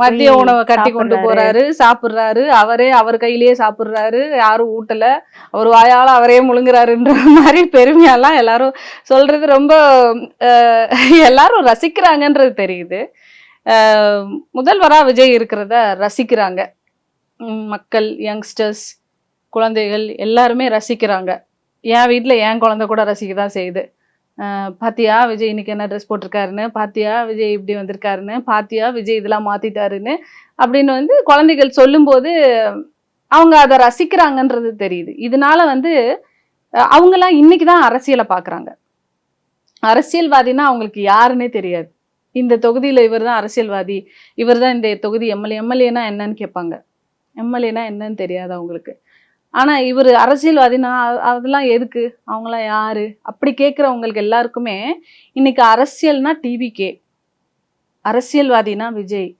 மதிய உணவை கட்டி கொண்டு போறாரு, சாப்பிடுறாரு, அவரே அவர் கையிலேயே சாப்பிடுறாரு, யாரும் ஊட்டல, அவர் வாயால அவரே முழுங்குறாருன்ற மாதிரி பெருமையெல்லாம் எல்லாரும் சொல்றது ரொம்ப எல்லாரும் ரசிக்கிறாங்கன்றது தெரியுது. முதல்வரா விஜய் இருக்கிறத ரசிக்கிறாங்க மக்கள், யங்ஸ்டர்ஸ், குழந்தைகள் எல்லாருமே ரசிக்கிறாங்க. என் வீட்டில் என் குழந்தை கூட ரசிக்க தான் செய்யுது. பாத்தியா விஜய் இன்னைக்கு என்ன ட்ரெஸ் போட்டிருக்காருன்னு, பாத்தியா விஜய் இப்படி வந்திருக்காருன்னு, பாத்தியா விஜய் இதெல்லாம் மாத்திட்டாருன்னு அப்படின்னு வந்து குழந்தைகள் சொல்லும்போது அவங்க அதை ரசிக்கிறாங்கன்றது தெரியுது. இதனால வந்து அவங்கெல்லாம் இன்னைக்குதான் அரசியலை பார்க்குறாங்க. அரசியல்வாதினா அவங்களுக்கு யாருன்னே தெரியாது. இந்த தொகுதியில் இவர் தான் அரசியல்வாதி, இவர் தான் இந்த தொகுதி எம்எல்ஏ. எம்எல்ஏனா என்னன்னு கேட்பாங்க. எம்எல்ஏனா என்னன்னு தெரியாது அவங்களுக்கு. ஆனா இவர் அரசியல்வாதினா அதெல்லாம் எதுக்கு, அவங்களாம் யாரு அப்படி கேட்குறவங்களுக்கு எல்லாருக்குமே இன்னைக்கு அரசியல்னா டிவிகே, அரசியல்வாதினா விஜய்,